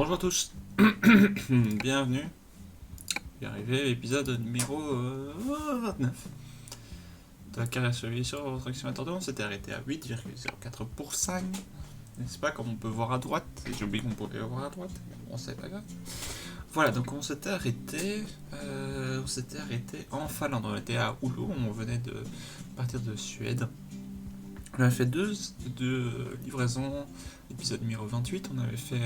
Bonjour à tous, bienvenue, y arrivé, épisode numéro 29 de la carrière sur votre estimateur 2. On s'était arrêté à 8,04%, n'est-ce pas, comme on peut voir à droite, et j'ai oublié qu'on pouvait voir à droite, bon c'est pas grave. Voilà, donc on s'était arrêté en Finlande, on était à Oulu, on venait de partir de Suède. On avait fait deux livraisons, épisode numéro 28, on avait fait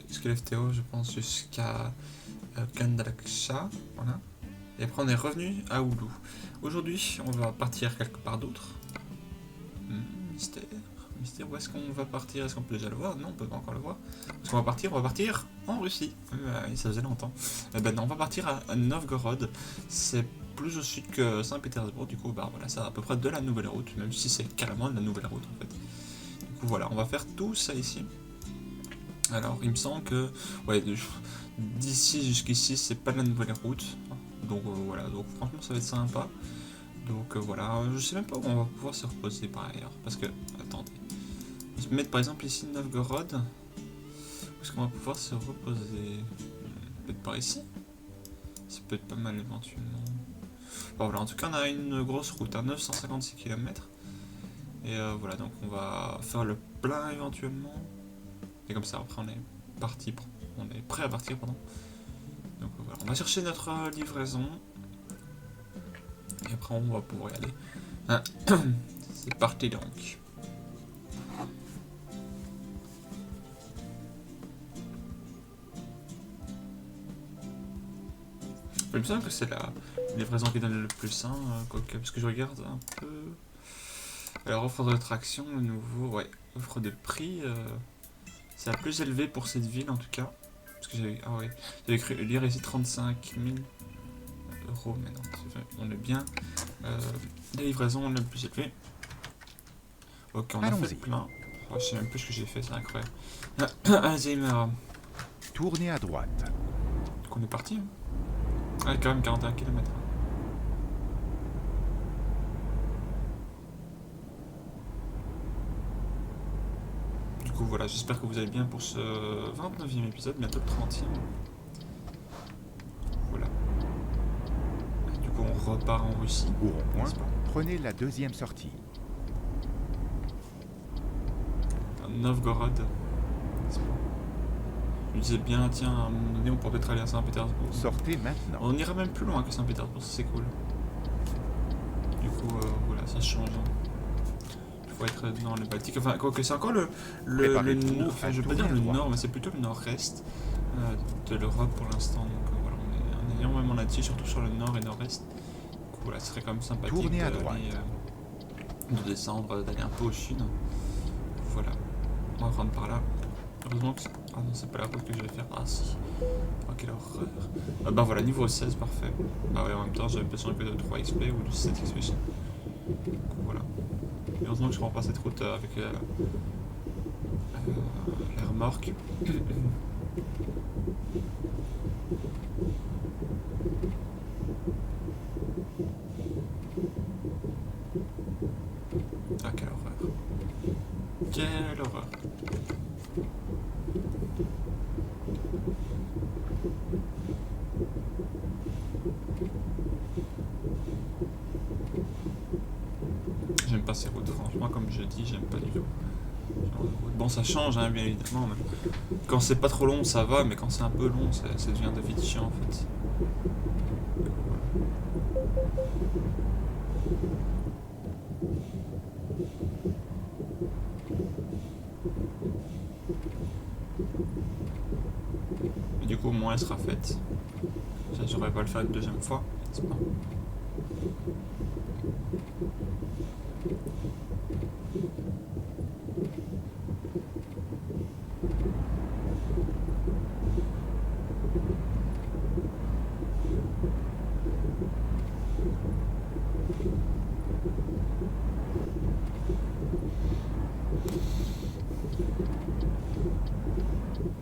Skellefteå, je pense, jusqu'à Kandalaksha, voilà. Et après on est revenu à Oulu. Aujourd'hui, on va partir quelque part d'autre. Mystère, où est-ce qu'on va partir? Est-ce qu'on peut déjà le voir? Non, on peut pas encore le voir. Est-ce qu'on va partir en Russie. Ça faisait longtemps. Ben non, on va partir à Novgorod. C'est plus au sud que Saint-Pétersbourg, du coup, bah voilà, c'est à peu près de la nouvelle route, même si c'est carrément de la nouvelle route en fait. Du coup, voilà, on va faire tout ça ici. Alors, il me semble que, ouais, d'ici jusqu'ici, c'est pas de la nouvelle route. Donc voilà, donc franchement, ça va être sympa. Donc voilà, je sais même pas où on va pouvoir se reposer par ailleurs. Parce que, attendez, on va se mettre par exemple ici Novgorod. Où est-ce qu'on va pouvoir se reposer? Peut-être par ici? Ça peut être pas mal éventuellement. Bon voilà, en tout cas, on a une grosse route, à 956 km. Et voilà, donc on va faire le plein éventuellement. Et comme ça, après, on est parti, on est prêt à partir, pardon. Donc voilà, on va chercher notre livraison. Et après, on va pouvoir y aller. C'est parti donc. Il me semble que c'est la livraison qui donne le plus, hein, parce que je regarde un peu. Alors, offre de traction, le nouveau, ouais, offre de prix, c'est la plus élevée pour cette ville en tout cas. Parce que j'avais cru lire ici 35 000 euros, mais non, on est bien. La livraison la plus élevée. Ok, on a fait le plein. Oh, je sais même plus ce que j'ai fait, c'est incroyable. Alzheimer. Tournez à droite. Donc on est parti. Hein. Ah, quand même 41 km. Du coup, voilà, j'espère que vous allez bien pour ce 29e épisode, bientôt le 30e. Voilà. Du coup, on repart en Russie. Au rond-point, prenez la deuxième sortie. Novgorod. Je me disais bien, tiens, à un moment donné, on pourrait peut-être aller à Saint-Pétersbourg. Sortez maintenant. On ira même plus loin que Saint-Pétersbourg, c'est cool. Du coup, voilà, ça change. Il faut être dans le Baltique. Enfin, quoi que c'est encore le enfin, je veux pas dire le nord, mais c'est plutôt le nord-est de l'Europe pour l'instant. Donc voilà, on est énormément là-dessus, surtout sur le nord et nord-est. Du coup, voilà, ce serait quand même sympathique de descendre, d'aller un peu au sud. Voilà, on va prendre par là. Heureusement que ah non, c'est pas la route que je vais faire. Ah si. Oh, quelle horreur. Bah voilà, niveau 16, parfait. Ah ouais, en même temps, j'avais l'impression que de 3 XP ou de 7 XP. Du coup, voilà. Et heureusement que je prends pas cette route avec les remorques. Ah, quelle horreur. Quelle horreur. J'aime pas ces routes, franchement, comme je dis, j'aime pas du tout. Bon, ça change, hein, bien évidemment, mais quand c'est pas trop long, ça va, mais quand c'est un peu long, ça devient de vite chiant, en fait. Et du coup, au moins, elle sera faite. Ça, j'aurais pas le faire une deuxième fois, n'est-ce pas?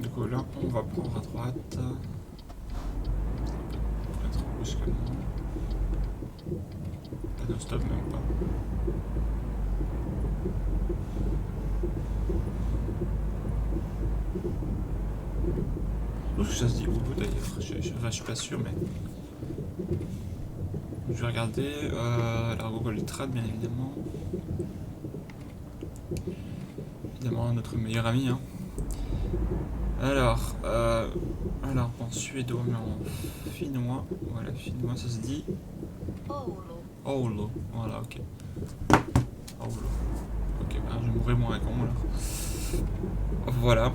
Du coup, là, on va prendre à droite. Peut-être brusquement. Pas de stop, même pas. Où est-ce que ça se dit Oulu d'ailleurs? Je suis pas sûr, mais. Je vais regarder. La Google Trad, bien évidemment. Évidemment, notre meilleur ami. Hein. Alors, en suédois, mais en finnois. Voilà, finnois, ça se dit. Oulu. Voilà, ok. Oulu. Ok, bah, je mourrai moins con alors. Voilà.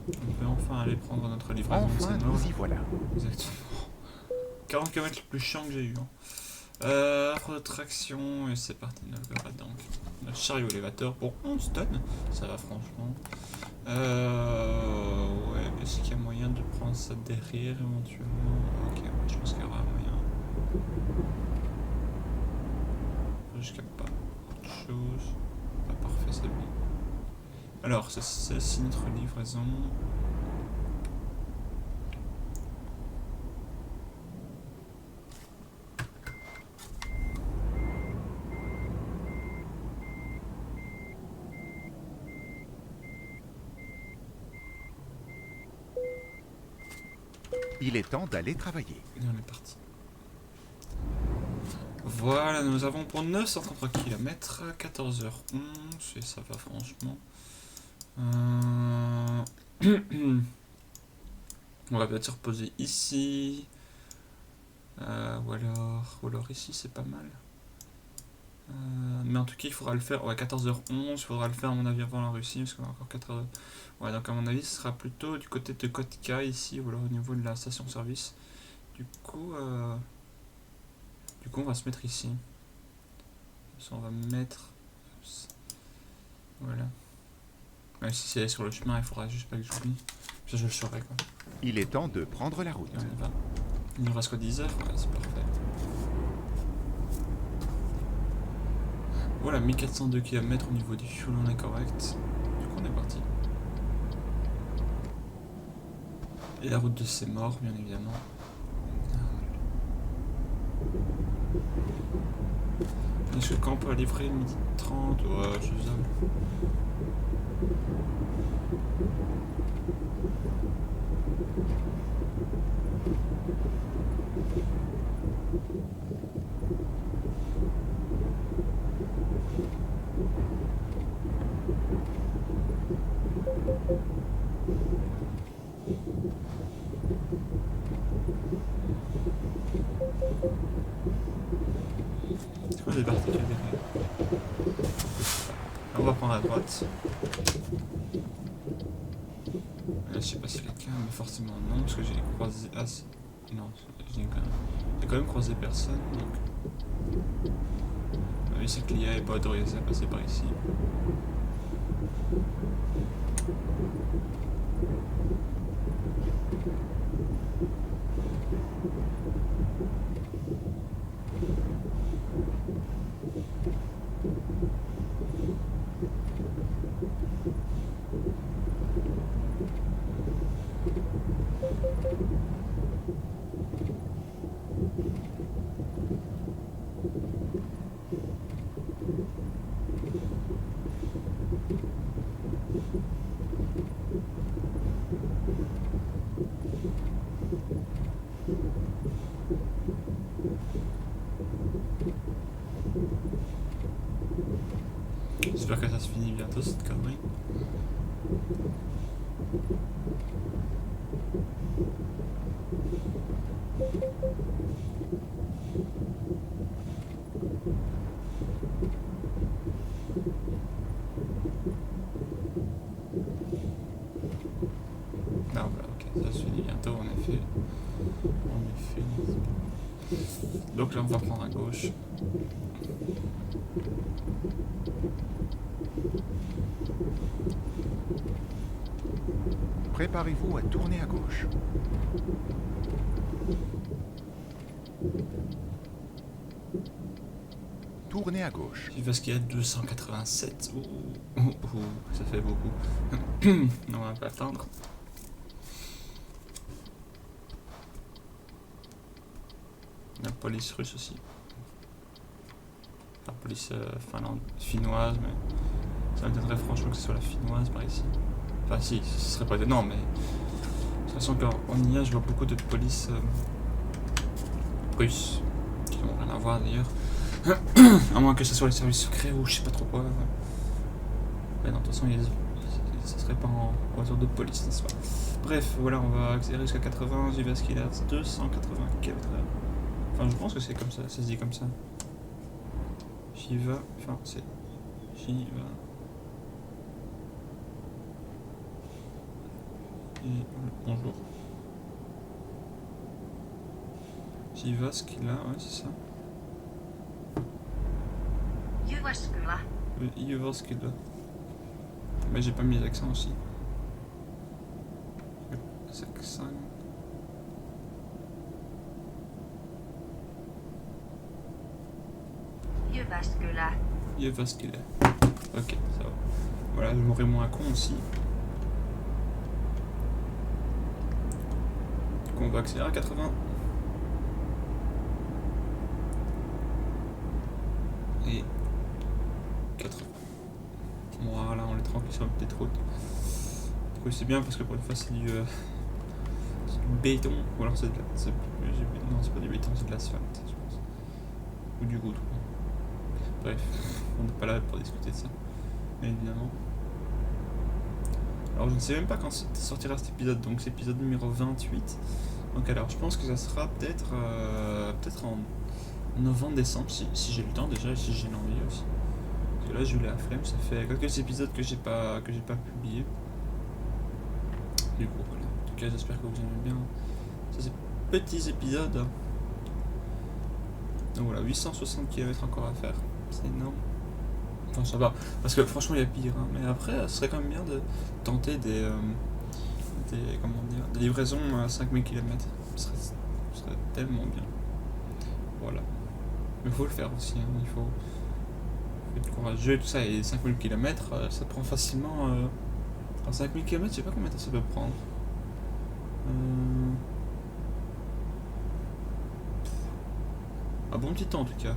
On peut enfin aller prendre notre livraison. Enfin, nous y voilà. Exactement. 40 km le plus chiant que j'ai eu. Hein. Offre de traction, et c'est parti. Donc, notre chariot élévateur pour 11 tonnes. Ça va franchement. Ouais, est-ce qu'il y a moyen de prendre ça derrière éventuellement? Ok, ouais, je pense qu'il y aura moyen. Jusqu'à pas autre chose. Ah, parfait, c'est bon. Alors, c'est notre livraison. Il est temps d'aller travailler. Et on est parti. Voilà, nous avons pour 933 km, 14h11, et ça va franchement. On va peut-être se reposer ici. Ou alors ici, c'est pas mal. Mais en tout cas, il faudra le faire. Ouais, 14h11, il faudra le faire à mon avis avant la Russie, parce qu'on a encore 4 heures. Ouais, donc à mon avis, ce sera plutôt du côté de Kotka ici, ou alors au niveau de la station-service. Du coup, on va se mettre ici. Ça, on va mettre. Voilà. Ouais, si c'est sur le chemin, il faudra juste pas que j'oublie. Ça, je le saurai quoi. Il est temps de prendre la route. Et on y va. Il nous reste quoi, 10 heures? Ouais, c'est parfait. Voilà, 1402 km au niveau du fuel, on est correct. Du coup, on est parti. Et la route de ces morts, bien évidemment. Est-ce que quand on peut livrer 12h30? Ouais, c'est faisable. C'est quoi les particules derrière? On va prendre à droite. Je sais pas si c'est quelqu'un, mais forcément non, parce que j'ai croisé. Ah, non, j'ai quand même croisé personne, donc. Oui, c'est que l'IA n'est pas autorisé à passer par ici. J'espère que ça se finit bientôt cette connerie. Ah voilà, ok, ça se finit bientôt en effet. Donc là on va prendre à gauche. Préparez-vous à tourner à gauche. tournez à gauche. Parce qu'il y a 287. Ça fait beaucoup. On va pas atteindre. La police russe aussi. La police finnoise, mais ça m'étonnerait franchement que ce soit la finnoise par ici. Enfin si, ce serait pas étonnant, mais de toute façon en IA je vois beaucoup de police russes qui n'ont rien à voir d'ailleurs. À moins que ce soit les services secrets ou je sais pas trop quoi. Mais non, de toute façon ça serait pas en voiture de police, n'est-ce pas? Bref, voilà, on va accélérer jusqu'à 80, j'y vais à ce qu'il a 280 km/h. Enfin je pense que c'est comme ça, ça se dit comme ça. J'y va, enfin c'est... J'y va. Et bonjour. J'y va ce qu'il a, ouais c'est ça. Jyväskylä. Mais j'ai pas mis l'accent aussi. L'accent. Jyväskylä. Ok, ça va. Voilà, je m'aurais moins con aussi. Du coup, on va accélérer à 80. Et 80. Voilà, on est tranquille sur la petite route. Du coup, c'est bien parce que pour une fois, c'est du béton. Ou alors c'est de la... Non, c'est pas du béton, c'est de l'asphalte, je pense. Ou du goudron. Bref, on n'est pas là pour discuter de ça. Mais évidemment. Alors, je ne sais même pas quand sortira cet épisode. Donc, c'est épisode numéro 28. Donc, alors, je pense que ça sera peut-être en novembre-décembre, si j'ai le temps déjà et si j'ai l'envie aussi. Parce que là j'ai eu la flemme, ça fait quelques épisodes que j'ai pas publié. Du coup voilà. En tout cas j'espère que vous aimez bien ces petits épisodes. Donc voilà, 860 km encore à faire, c'est énorme. Enfin ça va, parce que franchement il y a pire, hein. Mais après ce serait quand même bien de tenter des livraisons à 5000 km. Ce serait tellement bien. Voilà. Mais il faut le faire aussi, hein. Il faut être courageux et tout ça. Et 5000 km, ça prend facilement. Alors 5000 km, je sais pas combien de temps ça peut prendre. Un bon petit temps en tout cas.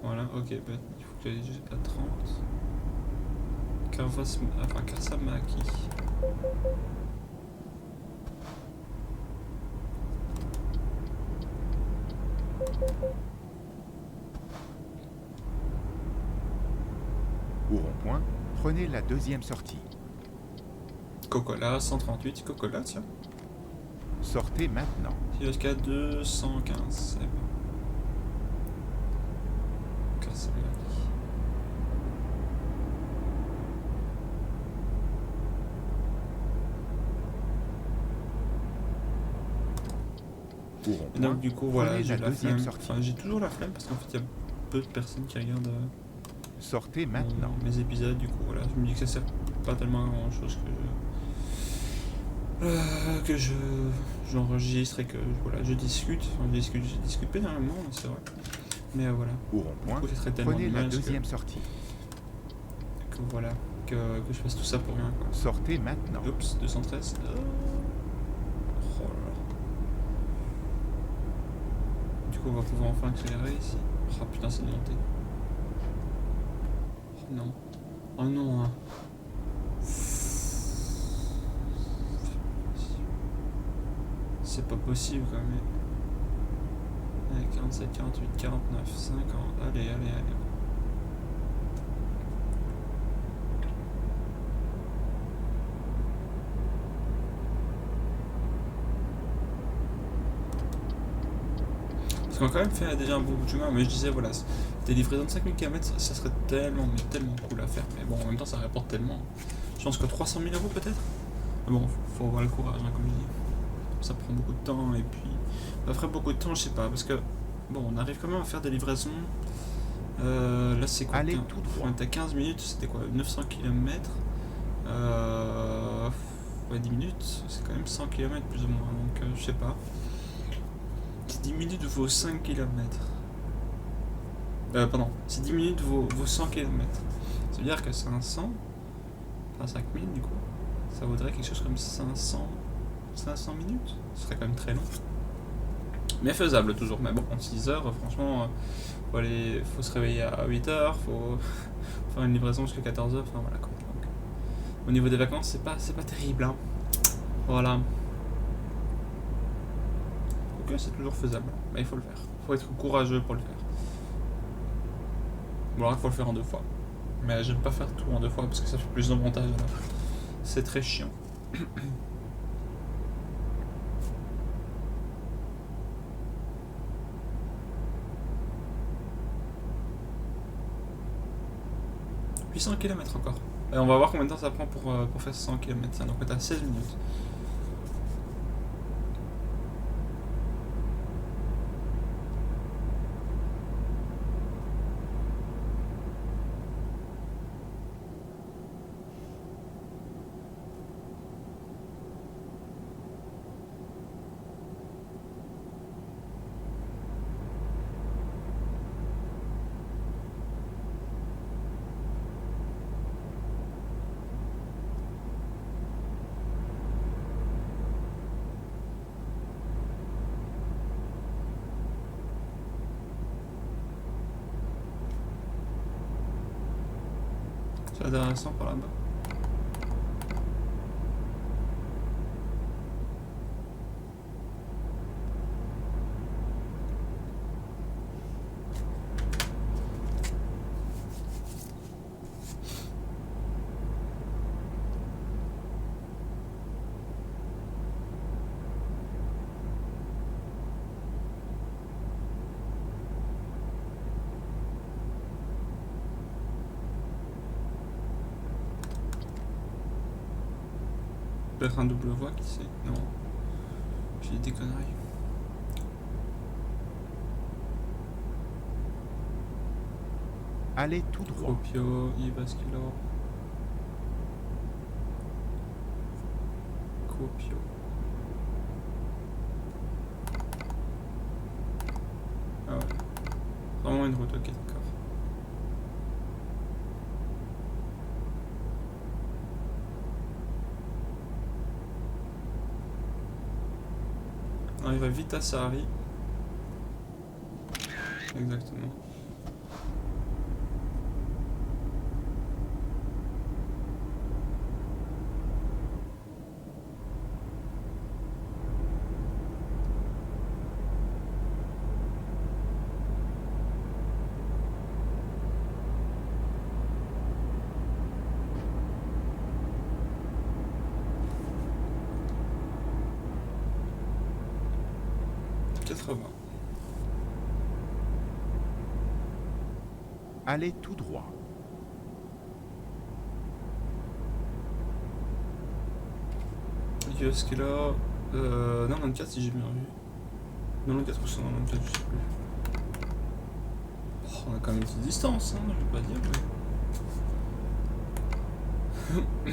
Voilà, ok, bah, il faut que j'aille jusqu'à 30. Karsamaki. Au rond-point, prenez la deuxième sortie. Coca-Cola, 138, Coca-Cola, tiens. Sortez maintenant. Jusqu'à 215, c'est bon. Karsamaki. Au Et rond-point, donc du coup voilà, prenez j'ai la la deuxième flemme. sortie. Enfin j'ai toujours la flemme parce qu'en fait il y a peu de personnes qui regardent Sortez maintenant. mes épisodes. Du coup voilà, je me dis que ça sert pas tellement à grand chose que j'enregistre et que voilà, je discute. Enfin je discute pénalement, c'est vrai. Mais voilà. Au rond-point, Du coup, ce serait tellement prenez la dommage deuxième sortie. que voilà, que je fasse tout ça pour rien quoi. Sortez maintenant. Oups, 213. Oh là là. Du coup, on va pouvoir enfin accélérer ici. Oh putain, c'est de monter. Oh non. Oh non, hein. C'est pas possible quand même. Allez, 47, 48, 49, 50. Allez. Parce qu'on a quand même fait déjà un bon bout de chemin, mais je disais voilà, des livraisons de 5000 km, ça serait tellement cool à faire. Mais bon, en même temps, ça rapporte tellement. Je pense que 300 000 € peut-être. Mais bon, faut avoir le courage, hein, comme je dis. Ça prend beaucoup de temps, et puis après beaucoup de temps, je sais pas, parce que bon, on arrive quand même à faire des livraisons. Là, c'est quoi? Allez tout droit. On était à 15 minutes, c'était quoi? 900 km. Ouais, 10 minutes, c'est quand même 100 km plus ou moins, donc je sais pas. 10 minutes vaut 5 km. Pardon, si 10 minutes vaut 100 km. Ça veut dire que 500, enfin 5000 du coup, ça vaudrait quelque chose comme 500 minutes. Ce serait quand même très long. Mais faisable toujours. Mais bon, en 6 heures, franchement, faut se réveiller à 8 heures, faut faire une livraison jusqu'à 14 heures, enfin voilà quoi. Donc, au niveau des vacances, c'est pas terrible. Hein. Voilà. Ok, c'est toujours faisable. Mais il faut le faire. Il faut être courageux pour le faire. Bon, alors il faut le faire en 2 fois. Mais j'aime pas faire tout en 2 fois parce que ça fait plus de montage alors. C'est très chiant. Puis 100 km encore. Et on va voir combien de temps ça prend pour faire 100 km. Ça donc on est à 16 minutes. C'est intéressant par là-bas. Peut-être un double voie, qui sait? Non. J'ai dit des conneries. Allez tout droit. Copio, Ivasculo. Copio. Ah ouais. Vraiment une route, ok, d'accord. On arrive à Vitasari. Exactement. Allez tout droit. Qu'est-ce qu'il a 94 si j'ai bien vu. 94 ou 194, je sais plus. Oh, on a quand même une petite distance, hein, je vais pas dire. Mais...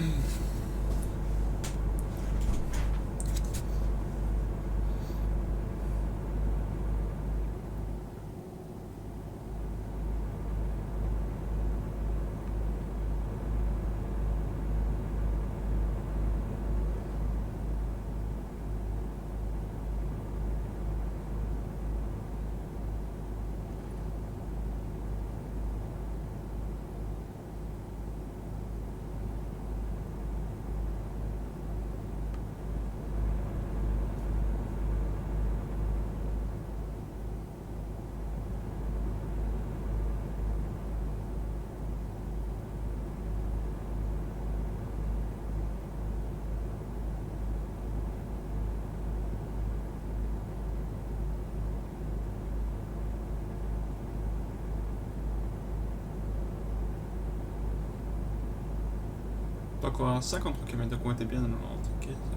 Pas encore à 50 km, donc on était bien dans le 90. Ok, ça va.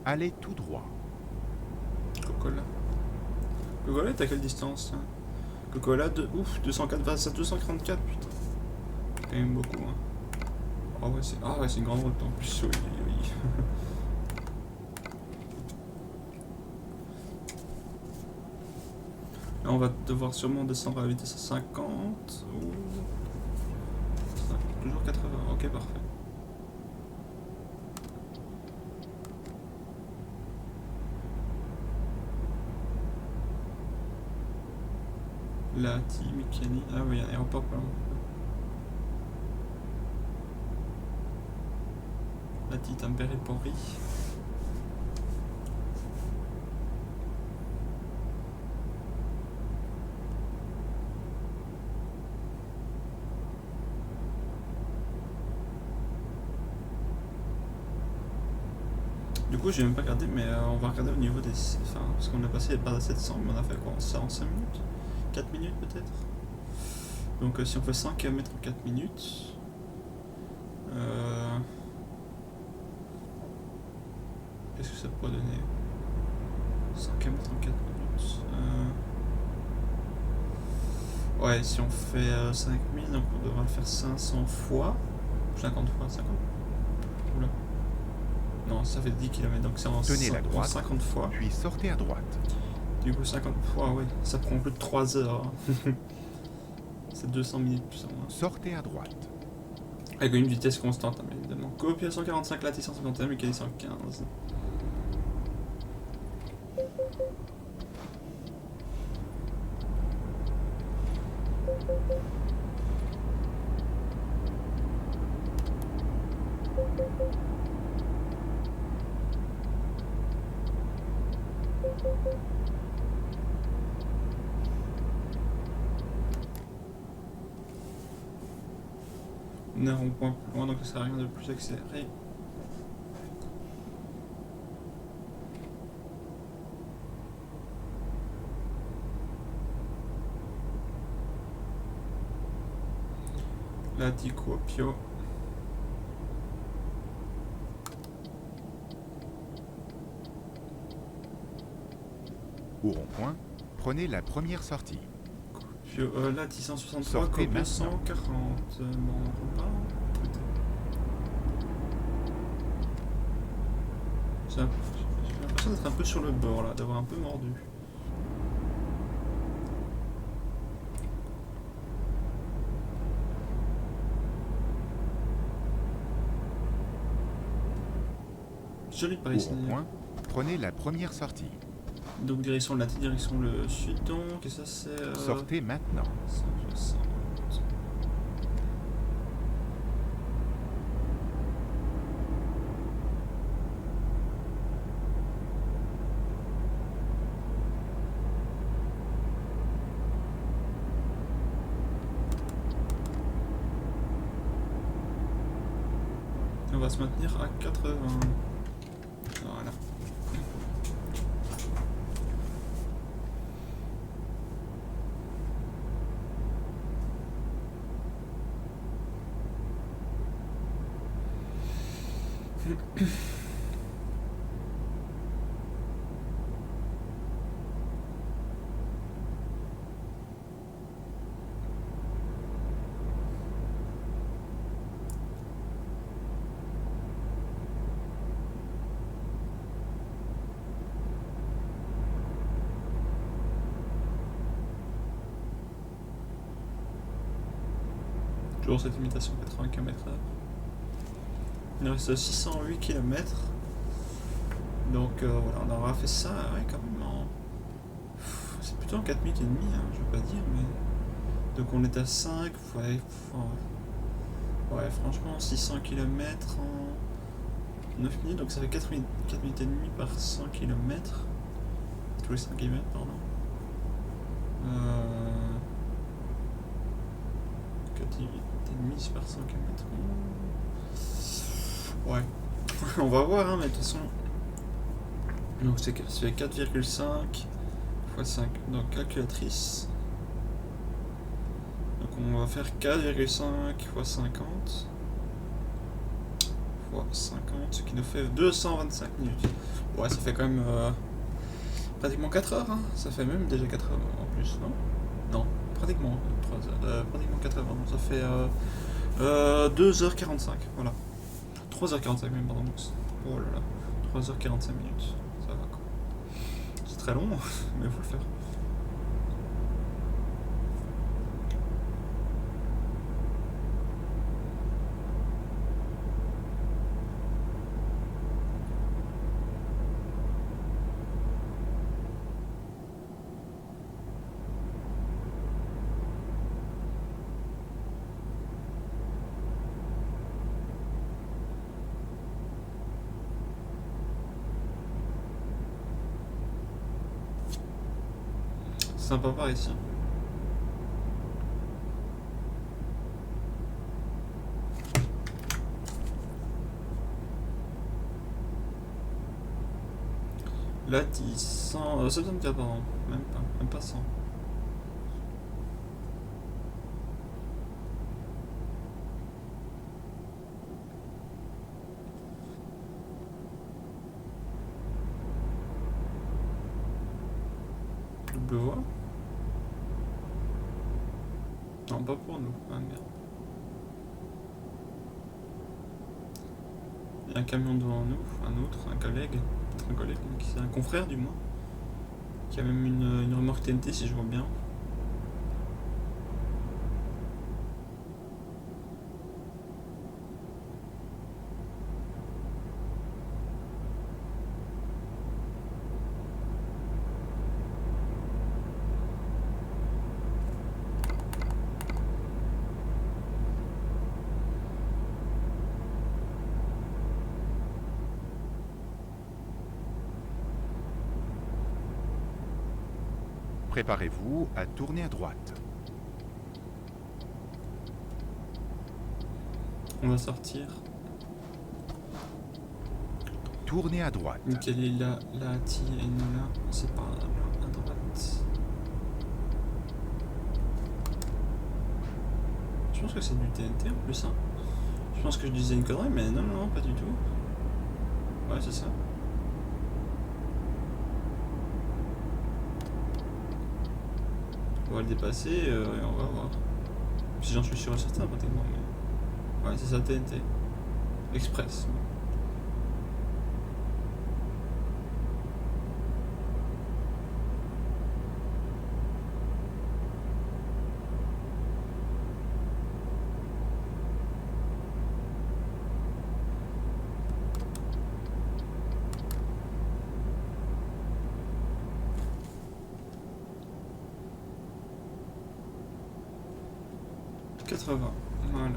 Allez tout droit. Coca-Cola. Coca-Cola est à quelle distance hein? Coca-Cola, ouf, 204, 244, putain. Quand même beaucoup, hein. Ah ouais, c'est une grande route en plus, oui, oui. Là, on va devoir sûrement descendre à la vitesse à 50. Ou... toujours 80, ok, parfait. La Timikani. Ah oui, il y a un aéroport pas loin. La Tampere-Pori. Du coup, j'ai même pas regardé, mais on va regarder au niveau des. Enfin, parce qu'on a passé les barres à 700, mais on a fait quoi ça en 5 minutes 4 minutes peut-être. Donc, si on fait 100 km en 4 minutes. Qu'est-ce que ça pourrait donner 100 km en 4 minutes. Ouais, si on fait 5000, donc on devra le faire 500 fois. 50 fois, 50. Oula. Non, ça fait 10 km, donc c'est en Tenez la droite, 50 fois. puis sortez à droite. Du coup, 50 fois, ouais, ça prend plus de 3 heures. Hein. C'est 200 minutes plus ou moins. Sortez à droite. Avec une vitesse constante, hein, bien évidemment. Coop 145, Lati 151, Mikali 115. On est un rond-point plus loin, donc ça sert à rien de plus accélérer. La Kuopio. Au rond-point, prenez la première sortie. Là, 663, Sortez Kuopio maintenant. 140. Bon, j'ai l'impression d'être un peu sur le bord là, d'avoir un peu mordu. Joli Au Paris. rond-point, prenez la première sortie. Donc direction la direction le sud donc, et ça c'est... Sortez maintenant. 160. On va se maintenir à 80. Voilà. Toujours cette limitation 80 km/h. Il nous reste 608 km. Donc voilà, on aura fait ça ouais, quand même en... C'est plutôt en 4 minutes et demie, hein, je veux pas dire, mais... Donc on est à 5, ouais, franchement 600 km en 9 minutes, donc ça fait 4 minutes et demie par 100 km. Tous les 5 km, pardon. 4 minutes et demie par 100 km. Ouais, on va voir, hein, mais de toute façon... Donc c'est 4,5 x 5, donc calculatrice. Donc on va faire 4,5 x 50 fois 50, ce qui nous fait 225 minutes. Ouais, ça fait quand même pratiquement 4 heures, hein. Ça fait même déjà 4 heures en plus, non? Non, pratiquement 3 heures, pratiquement 4 heures, non, ça fait 2h45, voilà. 3h45 même, pardon. Oh là là, 3h45 minutes, ça va quoi. C'est très long, mais il faut le faire. C'est sympa par ici. Là, 100, 74, pardon. Même pas 100. Double voie? Non, pas pour nous. Ah merde. Il y a un camion devant nous, un autre, un collègue, un confrère du moins, qui a même une remorque TNT si je vois bien. Préparez-vous à tourner à droite. On va sortir. Tournez à droite. Nickel est là, la Hati est là, c'est par là, à droite. Je pense que c'est du TNT en plus, hein. Je pense que je disais une connerie, mais non, non, pas du tout. Ouais, c'est ça. On va le dépasser et on va voir. Si j'en suis sûr et certain, pratiquement, mais... Ouais, c'est ça, TNT. Express. 80, voilà.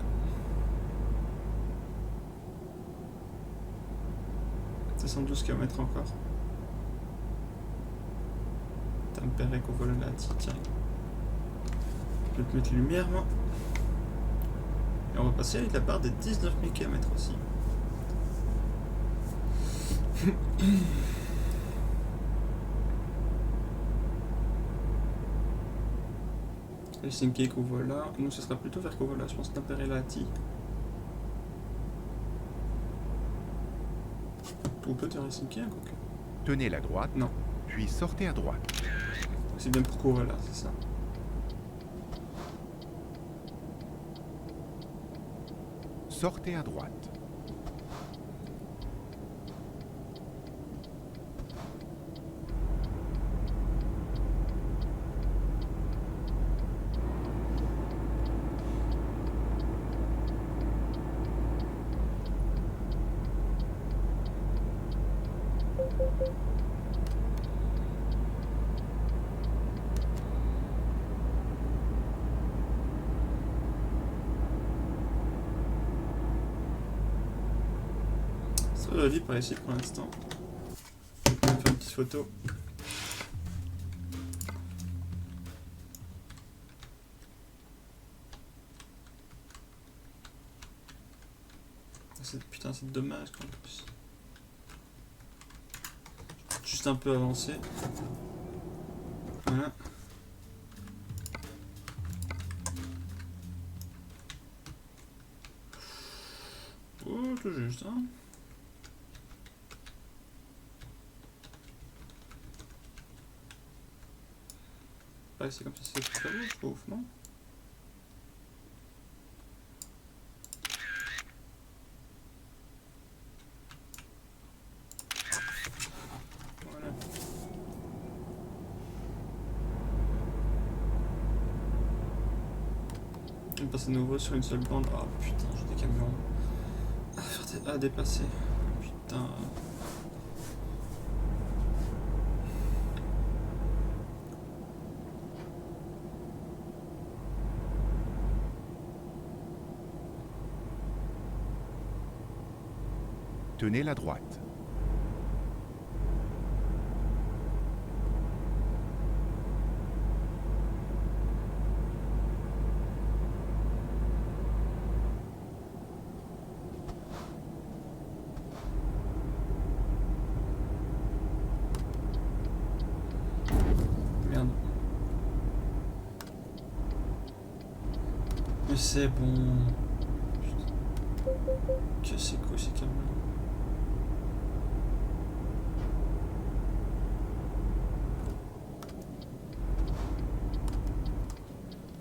C'est 112 km encore. Tempéré qu'on vole là, tiens. Je vais te mettre lumière, moi. Et on va passer avec la barre des 19 000 km aussi. Helsinki Kouvola. Nous, ce sera plutôt vers Kouvola, je pense. Tampere Lahti. Ou peut-être Helsinki, hein, quoi. Tenez la droite, Non. puis sortez à droite. C'est bien pour Kouvola, c'est ça. Sortez à droite. C'est joli par ici pour l'instant. Je vais faire une petite photo. Putain, c'est dommage qu'en plus. Juste un peu avancé. Voilà. Ouh. tout juste, hein. Ouais, c'est comme ça, c'est tout à l'heure, je trouve, non? Voilà. On passe à nouveau sur une seule bande. Ah putain, j'ai des camions à dépasser. Putain. Tenez la droite. Merde. Mais c'est bon. Putain. Que c'est quoi ces camions?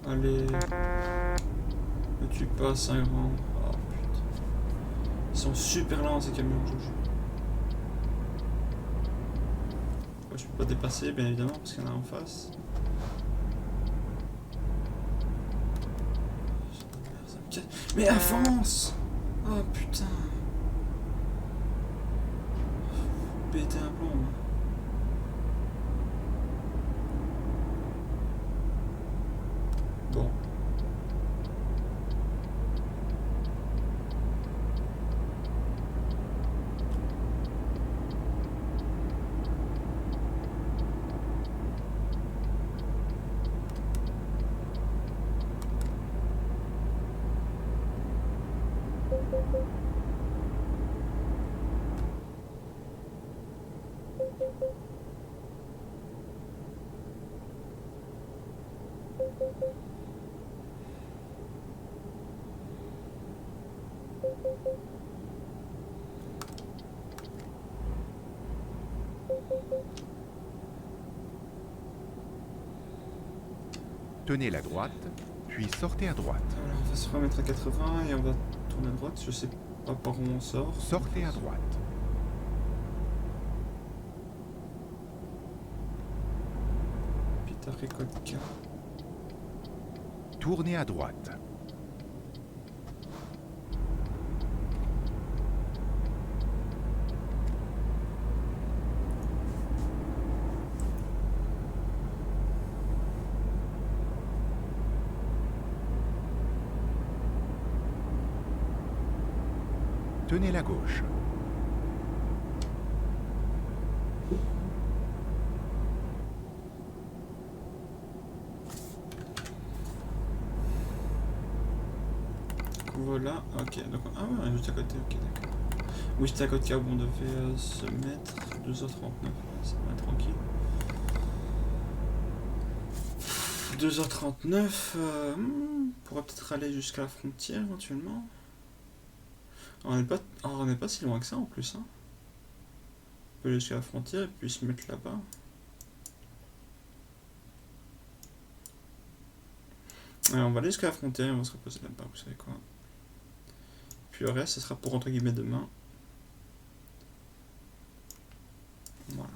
Allez. Ne tue pas, Saint-Grand. Oh putain. Ils sont super lents ces camions, je vous jure. Moi, je peux pas dépasser, bien évidemment, parce qu'il y en a en face. Mais avance! Oh putain! Péter un plomb. Bon. Tenez la droite, puis sortez à droite. Alors, on va se remettre à 80 et on va tourner à droite. Je sais pas par où on sort. Sortez à droite. Peter Rekotka. Tournez à droite. Tenez la gauche. Voilà, ok, donc ah ouais, juste à côté, ok, d'accord. Oui, c'était à côté où on devait se mettre 2h39, ça va être tranquille. 2h39, on pourra peut-être aller jusqu'à la frontière éventuellement. On n'est pas si loin que ça en plus, hein. On peut aller jusqu'à la frontière et puis se mettre là-bas. Ouais, on va aller jusqu'à la frontière et on va se reposer là-bas, vous savez quoi. Puis le reste, ce sera pour entre guillemets demain. Voilà.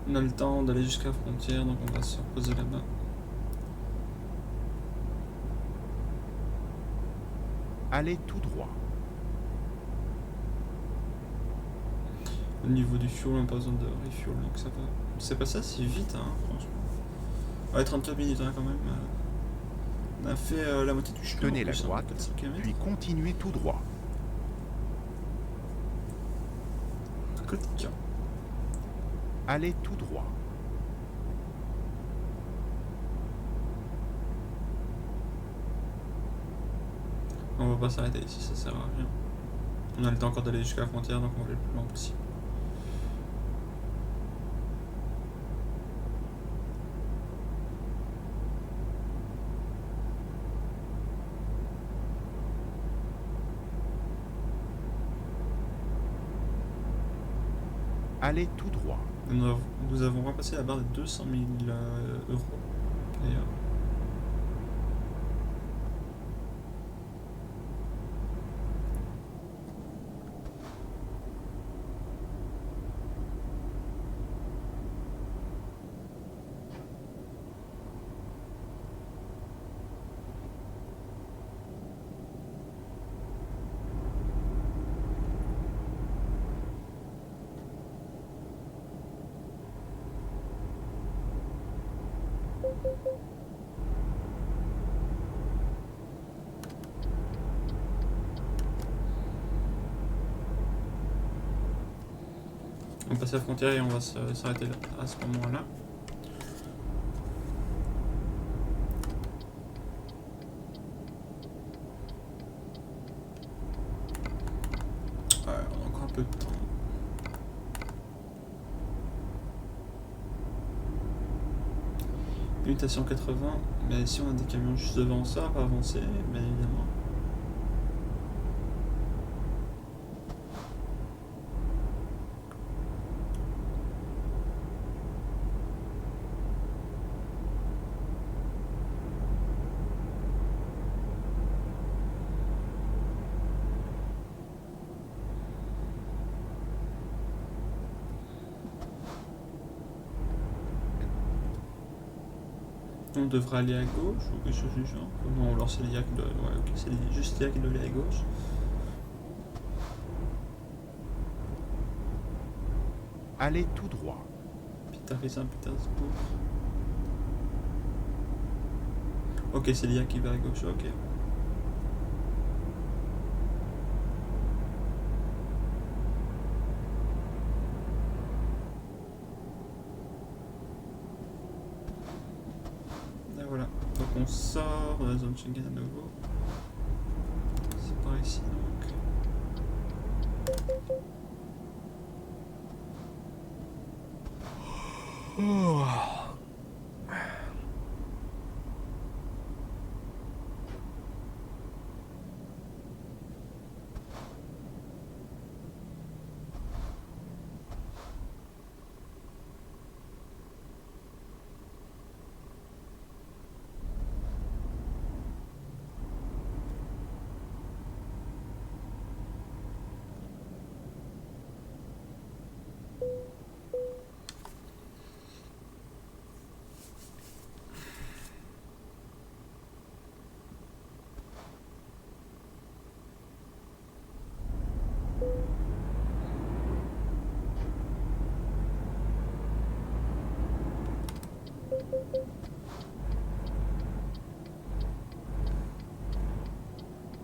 On a le temps d'aller jusqu'à la frontière, donc on va se reposer là-bas. Allez tout droit. Au niveau du fuel, on n'a pas besoin de refuel, donc ça va. C'est pas ça si vite, hein, franchement. Ouais, 34 minutes hein, quand même. On a fait la moitié du chemin. Tenez la droite, puis continuez tout droit. Kotka. Allez tout droit. On va pas s'arrêter ici, ça sert à rien. On a le temps encore d'aller jusqu'à la frontière, donc on va aller le plus loin possible. Allez tout droit. Nous avons repassé la barre des 200 000 euros. D'ailleurs. On passe la frontière et on va s'arrêter là, à ce moment-là. Ouais, on a encore un peu de temps. Limitation 80, mais si on a des camions juste devant ça, on va avancer, bien évidemment. On devrait aller à gauche ou quelque chose du genre. Non, alors c'est l'IA qui doit. Ouais, ok, c'est juste l'IA qui doit aller à gauche. Allez tout droit. Saint-Pétersbourg. Ok, c'est l'IA qui va à gauche, ok. Et voilà. Donc on sort de la zone Schengen à nouveau. C'est par ici donc.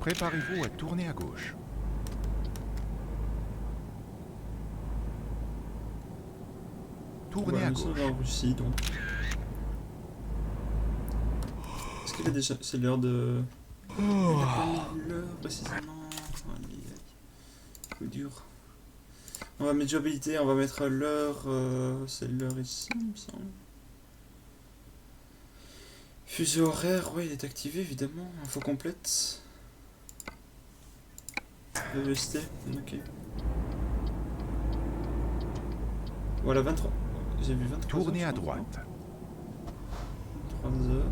Préparez-vous à tourner à gauche. Tournez Voilà, à nous sommes gauche. en Russie donc. Est-ce qu'il est déjà. C'est l'heure de. Il n'a pas mis l'heure précisément. Coup dur. On va mettre jobabilité, on va mettre l'heure. C'est l'heure ici, il me semble. Fuseau horaire, ouais, il est activé évidemment. Info complète. Vélocité, ok. Voilà, 23. J'ai vu 23 Tournez heures, à je crois. droite. 3 heures.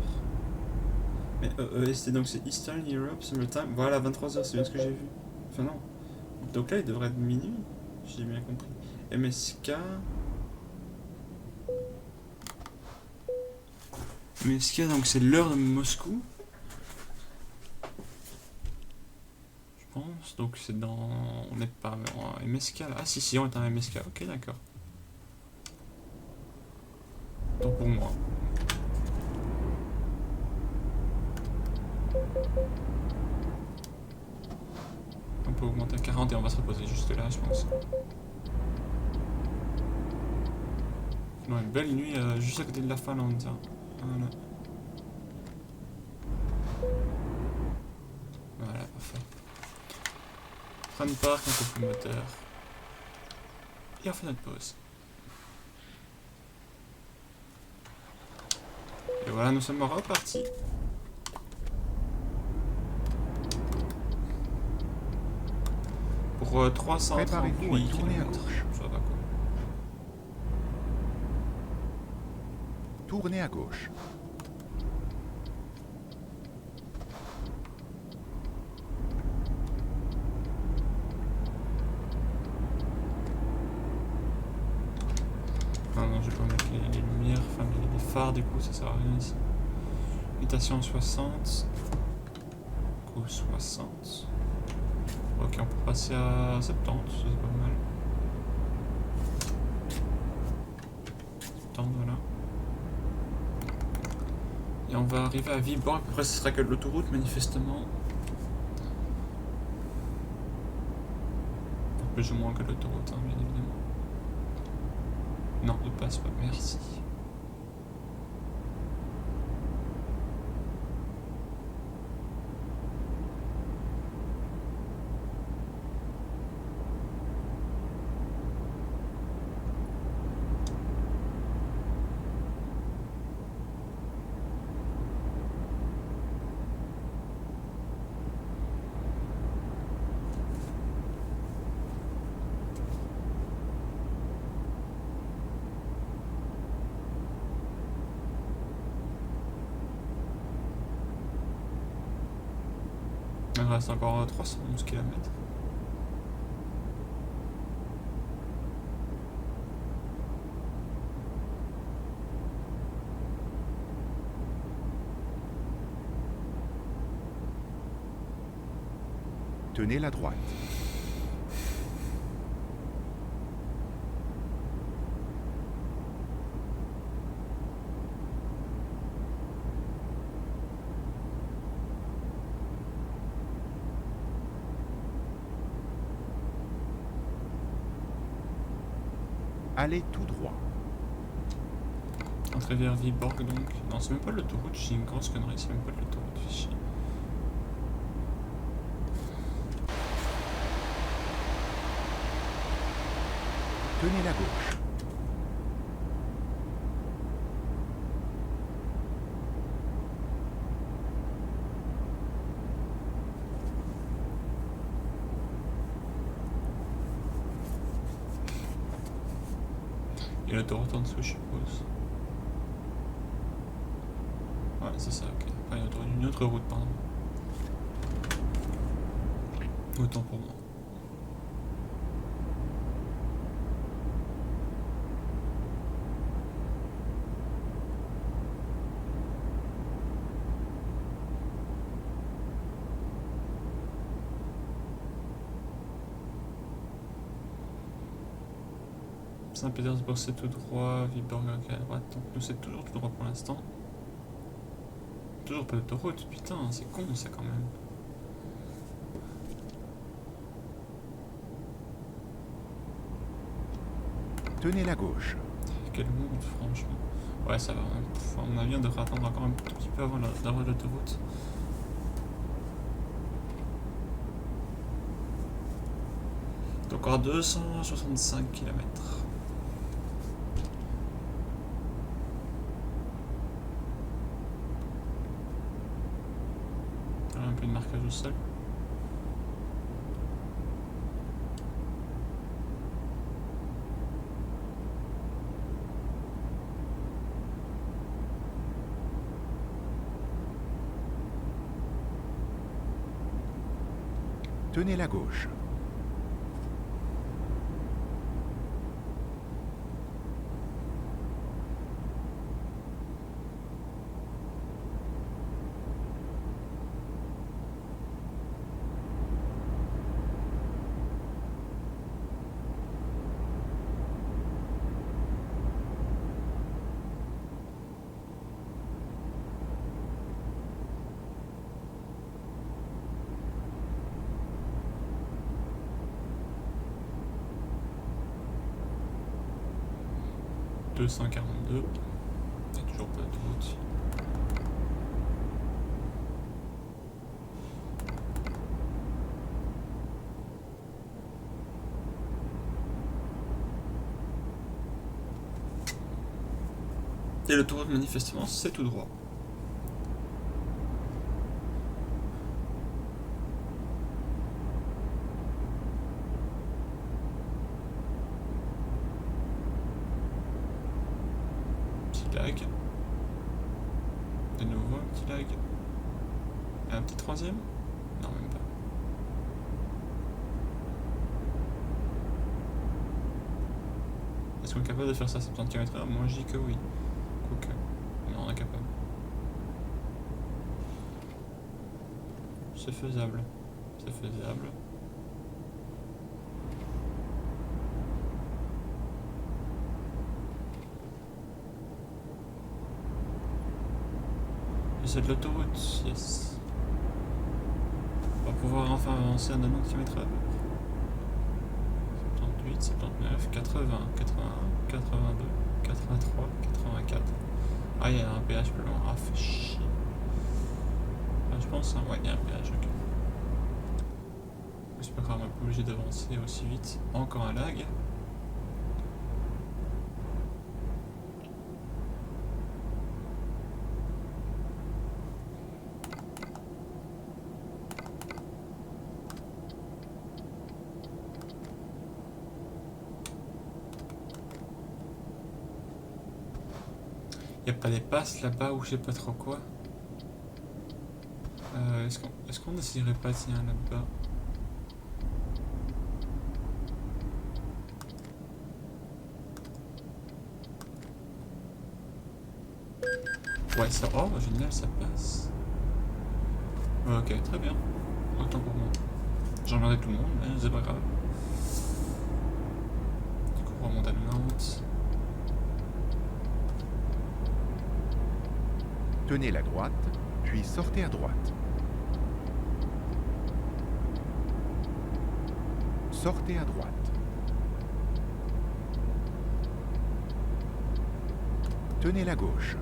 Mais EST, donc c'est Eastern Europe Summer Time. Voilà, 23 heures, c'est bien ce que j'ai vu. Enfin, non. Donc là, il devrait être minuit. J'ai bien compris. MSK. MSK, donc c'est l'heure de Moscou. Je pense. Donc c'est dans. On n'est pas en MSK là. Ah, si, on est en MSK. Ok, d'accord. Donc pour moi. On peut augmenter à 40 et on va se reposer juste là, je pense. Non, une belle nuit juste à côté de la Finlande, tiens. Voilà. Voilà, parfait. Fun Park, on coupe le moteur. Et on fait notre pause. Et voilà, nous sommes repartis. Pour 338 Préparez-vous à tourner à km. gauche. Ça va quoi. Tournez à gauche. Ah non, je vais pas mettre les lumières, enfin les phares du coup, ça sert à rien ici. Mutation 60. Du coup 60. Ok, on peut passer à 70, c'est pas mal. 70, voilà. Et on va arriver à Viborg, après ce sera que de l'autoroute manifestement. Enfin, plus ou moins que de l'autoroute, hein, bien évidemment. Non, ne passe pas, merci. Il reste encore 311 km. Tenez la droite. Allez tout droit. Entrée vers Viborg donc. Non, c'est même pas l'autoroute, j'ai une grosse connerie, c'est même pas de l'autoroute, fais chier. Tenez la gauche. Il y a l'autoroute en dessous, je suppose. Ouais, c'est ça, ok. Enfin, une autre route, pardon. Autant pour moi. Saint-Pétersbourg c'est tout droit, Viborg à droite, donc nous c'est toujours tout droit pour l'instant. Toujours pas d'autoroute, putain, c'est con ça quand même. Tenez la gauche. Quel monde, franchement. Ouais, ça va, à mon avis on devrait attendre encore un tout petit peu avant d'avoir l'autoroute. Donc encore 265 km. Un peu de marquage au sol. Tenez la gauche. « 242. Il n'y a toujours pas d'autoroute. Et l'autoroute manifestement c'est tout droit. Petit lag. petit lag. Un petit troisième? Non, même pas. Est-ce qu'on est capable de faire ça à 70 km/h? Moi je dis que oui. Quoique. Non, on est capable. C'est faisable. C'est faisable. C'est de l'autoroute, yes. On va pouvoir enfin avancer à 90 km/h. 78, 79, 80, 81, 82, 83, 84. Ah, il y a un péage plus loin. Ah, fait chier. Ah, je pense, hein. Ouais, il y a un péage, ok. C'est pas grave, on n'est pas obligé d'avancer aussi vite. Encore un lag. Y a pas des passes là-bas ou je sais pas trop quoi. Est-ce qu'on n'essayerait pas tiens là-bas? Ouais, ça. Oh, génial, ça passe. Ok, très bien. Autant pour moi. J'emmerdais tout le monde, mais c'est pas grave. Du coup, on remonte à Nantes. Tenez la droite, puis sortez à droite. Sortez à droite. Tenez la gauche.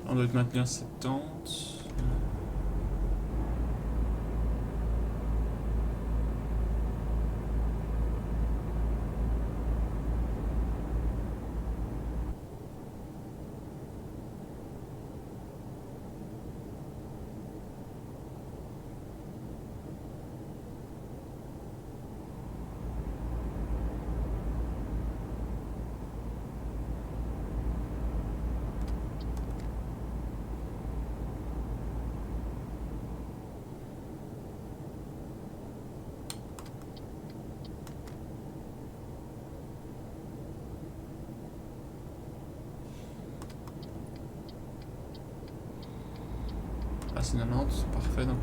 On doit maintenir 70. Ah, c'est 90, parfait, donc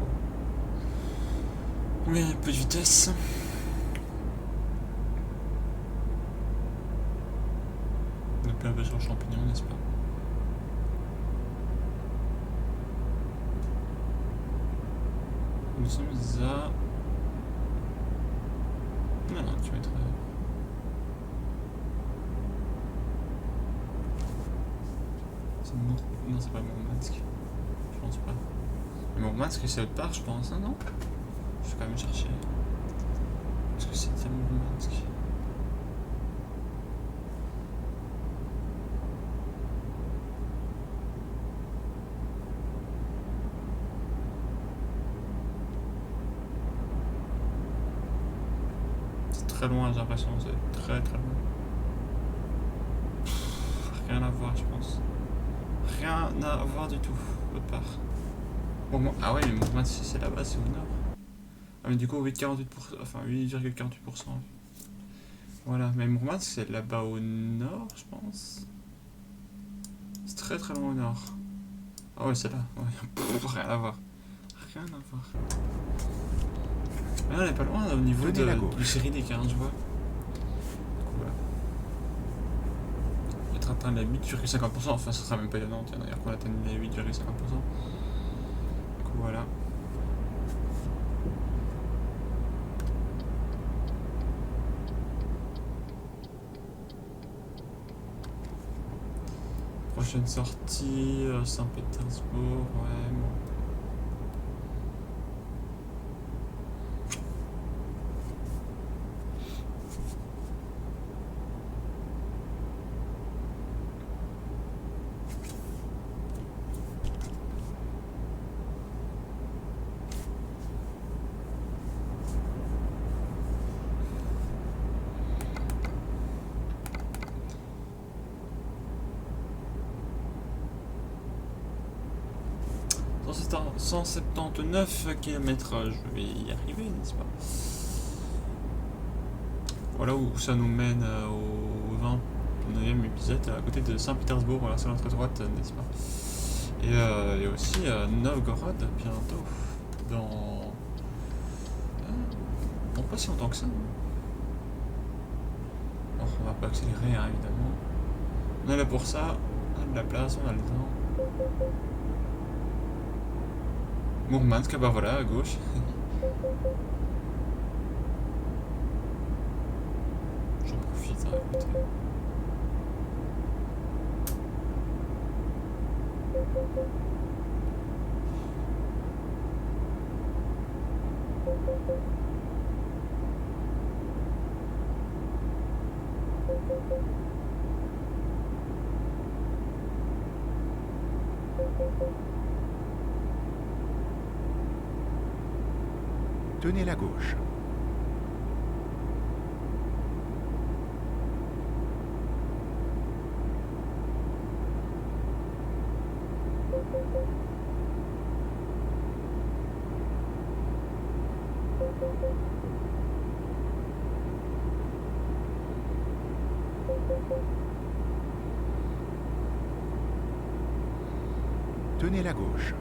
on met un peu de vitesse. On est plus un peu sur le champignon, n'est-ce pas? Nous sommes à... Non, tu vas être... C'est Mour... Non, c'est pas Mourmansk. Je pense pas. Mais Mourmansk, c'est autre part, je pense, hein, non? Je vais quand même chercher. Est-ce que c'est Mourmansk? C'est très loin, j'ai l'impression, c'est très très loin. Rien à voir, je pense. Rien à voir du tout, autre part. Bon, ah ouais, mais Mourmansk, c'est là-bas, c'est au nord. Ah, mais du coup, 8,48%, enfin 8,48%. Voilà, mais Mourmansk, c'est là-bas au nord, je pense. C'est très très loin au nord. Ah ouais, c'est là. Ouais. Pff, rien à voir. Rien à voir. Mais là, on est pas loin au niveau du Cyrillique, hein, je vois. Du coup, voilà. Être atteint les 8,50%, enfin, ça sera même pas étonnant, tiens, d'ailleurs, qu'on atteigne les 8,50%. Du coup, voilà. Prochaine sortie, Saint-Pétersbourg, ouais, bon. 179 km, je vais y arriver, n'est-ce pas? Voilà où ça nous mène au 29e épisode, à côté de Saint-Pétersbourg, voilà, sur notre droite, n'est-ce pas? Et aussi Novgorod, bientôt, dans pas si longtemps que ça. Bon, on va pas accélérer, hein, évidemment. On est là pour ça, on a de la place, on a le temps. Mourmansk, bah voilà, à gauche. J'en profite, hein, à côté. Tenez la gauche. Tenez la gauche.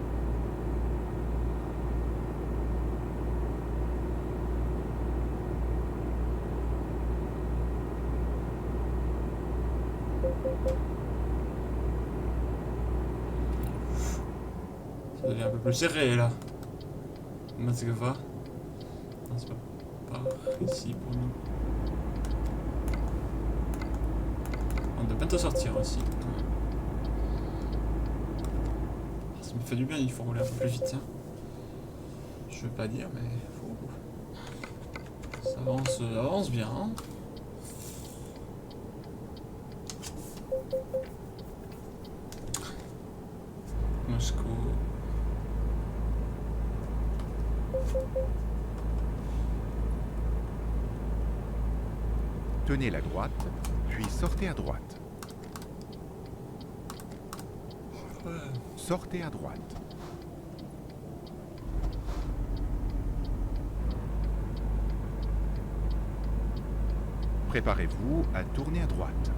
Ça devient un peu plus serré là. Moskva. Non, c'est pas par ici pour nous. On doit bientôt sortir aussi. Ça me fait du bien, il faut rouler un peu plus vite. Hein. Je veux pas dire, mais faut... ça avance bien. Hein. Moscou. Tenez la droite, puis sortez à droite. Ouais. Sortez à droite. Préparez-vous à tourner à droite.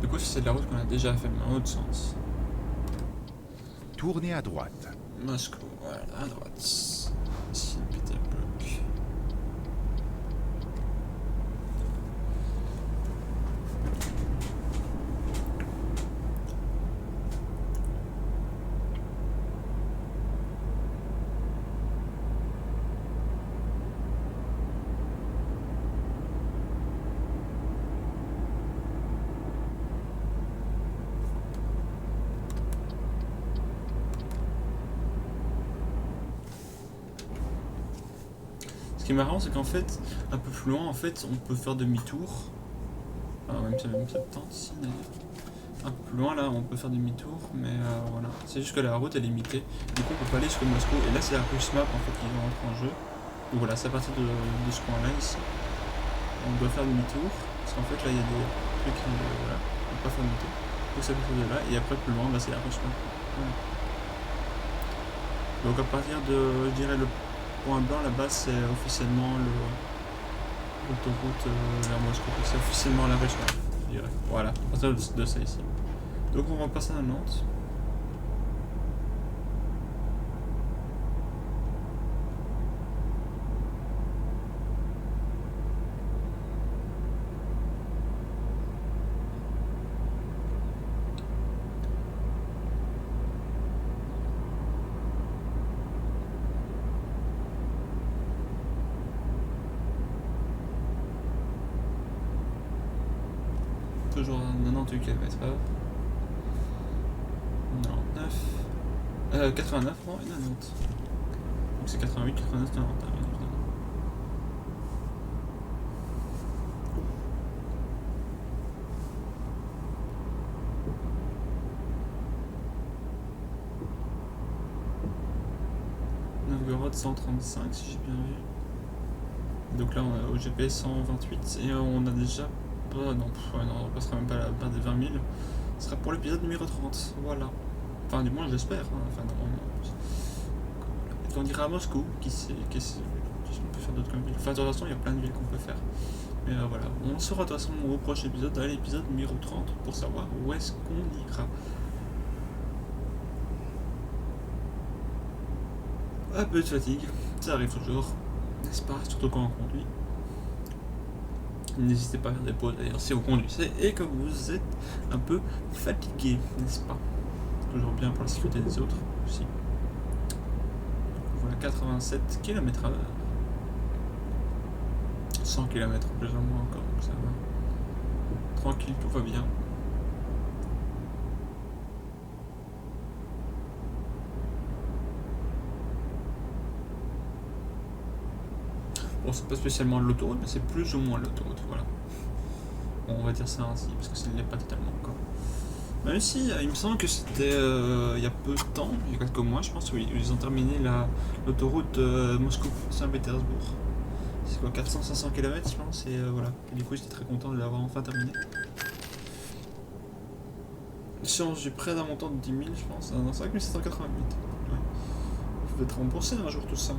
Du coup, c'est de la route qu'on a déjà fait, mais en autre sens. Tournez à droite. Moscou, voilà, à droite. Ici, Pétersbourg. Ce qui est marrant, c'est qu'en fait, un peu plus loin, en fait, on peut faire demi-tour. Enfin, même cette tente ici, d'ailleurs. Un peu plus loin, là, on peut faire demi-tour, mais voilà. C'est juste que la route est limitée. Du coup, on peut pas aller jusqu'à Moscou. Et là, c'est la Russe Map, en fait, qui rentre en jeu. Donc voilà, c'est à partir de ce coin-là, ici. On doit faire demi-tour. Parce qu'en fait, là, il y a des trucs qui... voilà, on peut pas faire demi-tour. Donc ça peut de là. Et après, plus loin, bah, c'est la Russe Map. Voilà. Donc à partir de, je dirais, le point blanc là-bas, c'est officiellement l'autoroute vers Moscou. C'est officiellement la Russe Map, je dirais. Voilà, à partir de ça ici. Donc on va passer à Nantes. Toujours à 98 km/h. 99. 89, non, et 90. Donc c'est 88, 89, 90, bien évidemment. Novgorod 135 si j'ai bien vu. Donc là on a au GPS 128 et on a déjà... non, on passera même pas la barre des 20 000. Ce sera pour l'épisode numéro 30, voilà. Enfin, du moins, je l'espère. Hein. Enfin, normalement. Et on ira à Moscou, qui sait, on peut faire d'autres comme ville. Enfin, de toute façon, il y a plein de villes qu'on peut faire. Mais voilà, on saura de toute façon au prochain épisode, à l'épisode numéro 30, pour savoir où est-ce qu'on ira. Un peu de fatigue, ça arrive toujours, n'est-ce pas, surtout quand on conduit. N'hésitez pas à faire des pauses d'ailleurs si vous conduisez et que vous êtes un peu fatigué, n'est-ce pas. Toujours bien pour la sécurité des autres aussi. Donc, voilà, 87 km/h. 100 km plus ou moins encore, donc ça va. Tranquille, tout va bien. Bon, c'est pas spécialement l'autoroute, mais c'est plus ou moins l'autoroute, voilà. Bon, on va dire ça ainsi, parce que ça ne l'est pas totalement encore. Même si, il me semble que c'était il y a peu de temps, il y a quelques mois, je pense, oui, ils ont terminé l'autoroute Moscou-Saint-Pétersbourg. C'est quoi, 400-500 km, je pense, et voilà. Et du coup, j'étais très content de l'avoir enfin terminé. J'ai près d'un montant de 10 000, je pense, non, 5 788. Ouais. Je vais être remboursé un jour tout ça.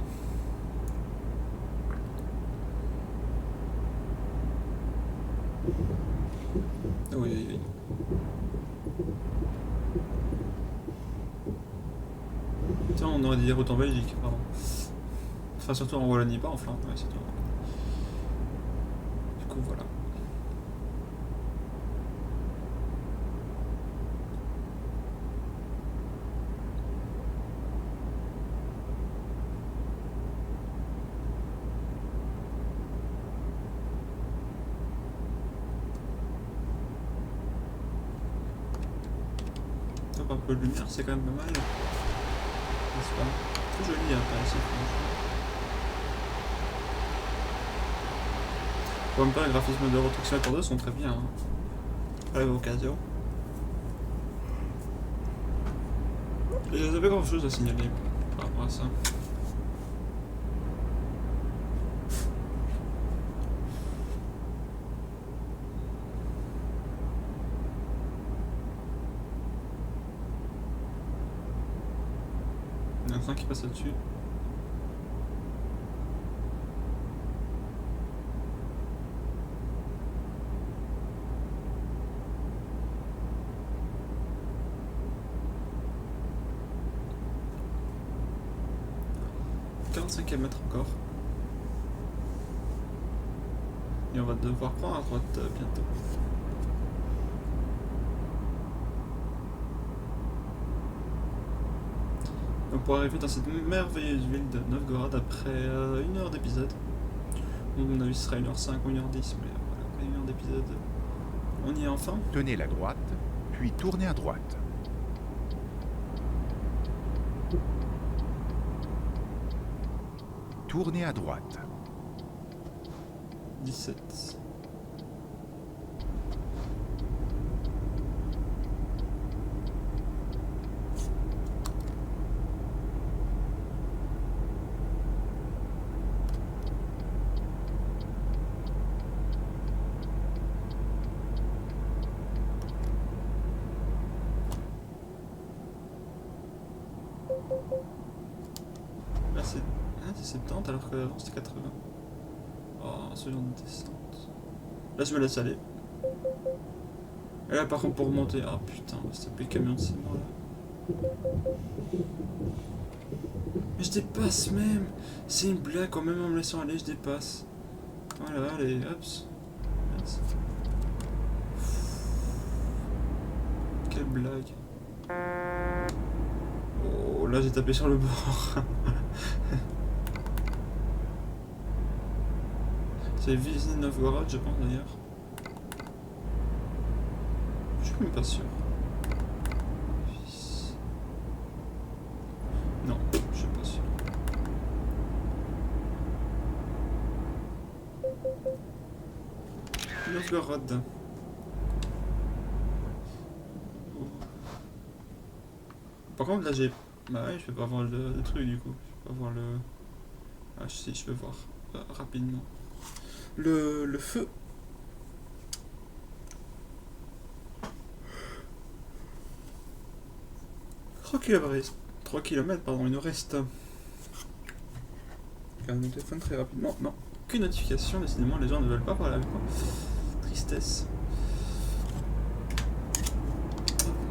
Oui, oui, oui. Tiens, on aurait dit des routes en Belgique, pardon. Enfin, surtout en Wallonie, pas en Flandre, ouais, surtout. Du coup, voilà. Top un peu de lumière, c'est quand même pas mal. N'est-ce pas? Très joli à Paris, franchement. En même temps, les graphismes de Road Simulator 2 sont très bien. Hein. À l'occasion. Et j'avais grand chose à signaler par rapport à ça. Il y en a un qui passe là-dessus. Mètres encore. Et on va devoir prendre à droite bientôt. Donc pour arriver dans cette merveilleuse ville de Novgorod après 1 heure d'épisode. Donc à mon avis ce sera 1h05 ou 1h10, mais voilà, après 1 heure d'épisode, on y est enfin. Tenez la droite, puis tournez à droite. Tournez à droite. 17. Là c'est 70 alors que avant c'était 80. Oh, ce genre de descente. Là je me laisse aller. Et là par contre pour remonter, oh putain, c'est plus le camion de ces morts là. Mais je dépasse même. C'est une blague quand même en me laissant aller, je dépasse. Voilà, allez, hop. Merci. Quelle blague. Oh là j'ai tapé sur le bord. C'est Visny Novgorod je pense d'ailleurs. Je suis même pas sûr. Non, je suis pas sûr. Novgorod. Par contre là j'ai... Bah ouais, je vais pas voir le truc du coup. Je vais pas voir le... Ah si, je vais voir rapidement. Le feu. 3 km, pardon, il nous reste. Regarde mon téléphone très rapidement. Non, aucune notification, décidément les gens ne veulent pas parler avec moi. Tristesse.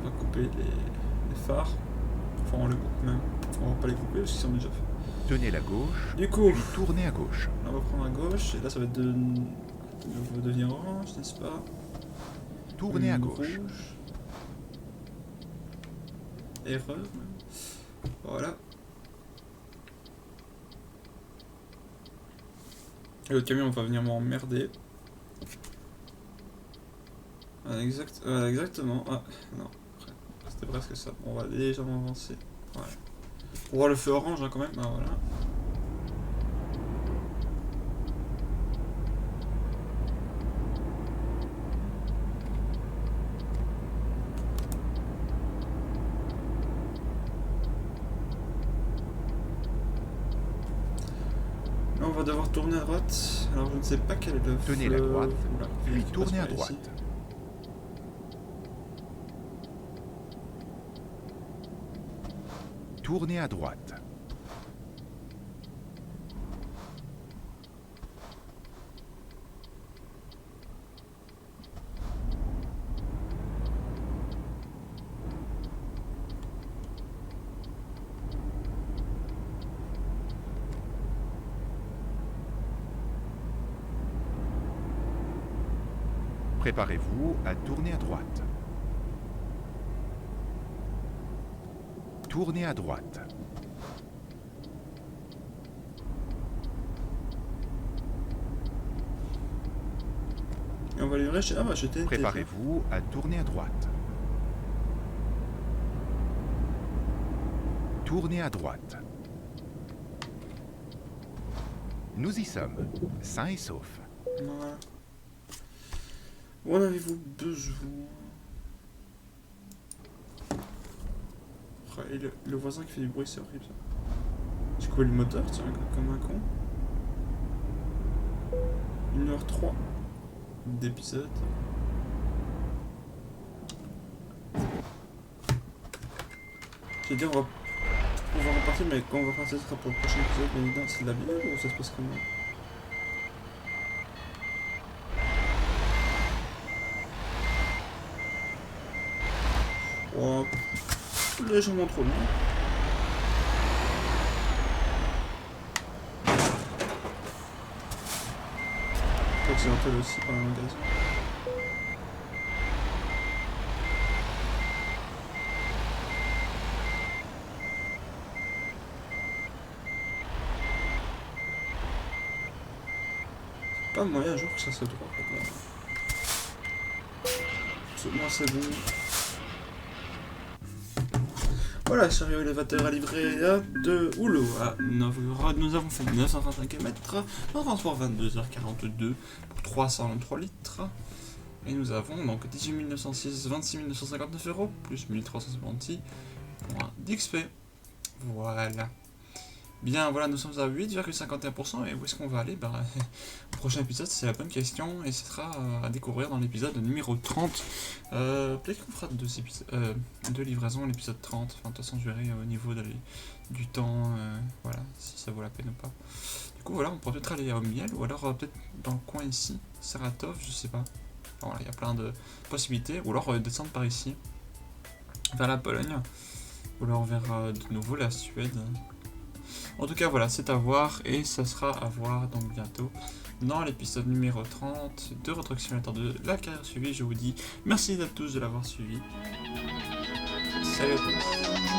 On va couper les phares. Enfin, on les coupe même. On va pas les couper parce qu'ils sont déjà faits. Tenez la gauche, Du coup, puis tournez à gauche. on va prendre à gauche, et là ça va devenir orange, n'est-ce pas? Tournez à gauche. Rouge. Erreur. Voilà. Et le camion va venir m'emmerder. Exactement. Ah, non. C'était presque ça. On va légèrement avancer. Voilà. On voit le feu orange hein, quand même. Ah, voilà. Là, on va devoir tourner à droite. Alors, je ne sais pas quel est le feu. Tenez la droite, Oula, puis il passe tournez à par ici. droite. Tournez à droite. Préparez-vous à tourner à droite. Tournez à droite. Et on va livrer chez... Ah bah chez TNT. Préparez-vous à tourner à droite. Tournez à droite. Nous y sommes, sains et saufs. Voilà. Où en avez-vous besoin? Et le voisin qui fait du bruit, c'est horrible ça. J'ai coupé le moteur, tiens, comme un con. 1h03 d'épisode. J'ai dit on va repartir, mais quand on va repartir, ce sera pour le prochain épisode. Mais non, c'est de la bière ou ça se passe comment? Oh, légèrement trop long. Accidentel aussi par un gaz. Pas moyen un jour que ça se droit. Moi c'est bon. Voilà, chariot élévateur à livrer à de Houlot à Novgorod. Nous avons fait 935 km. On transport 22h42 pour 303 litres. Et nous avons donc 18 906, 26 959 euros, plus 1366 points d'XP. Voilà. Bien, voilà, nous sommes à 8,51%. Et où est-ce qu'on va aller? Ben, le prochain épisode, c'est la bonne question. Et ce sera à découvrir dans l'épisode numéro 30. Peut-être qu'on fera deux livraisons à l'épisode 30. Enfin, de toute façon, je verrai au niveau du temps, voilà, si ça vaut la peine ou pas. Du coup, voilà, on pourrait peut-être aller au Miel. Ou alors, peut-être dans le coin ici, Saratov, je sais pas. Enfin, voilà, il y a plein de possibilités. Ou alors, descendre par ici, vers la Pologne. Ou alors vers de nouveau la Suède. En tout cas, voilà, c'est à voir et ça sera à voir donc bientôt dans l'épisode numéro 30 de Euro Truck Simulator 2, la carrière suivie. Je vous dis merci à tous de l'avoir suivi. Salut à tous.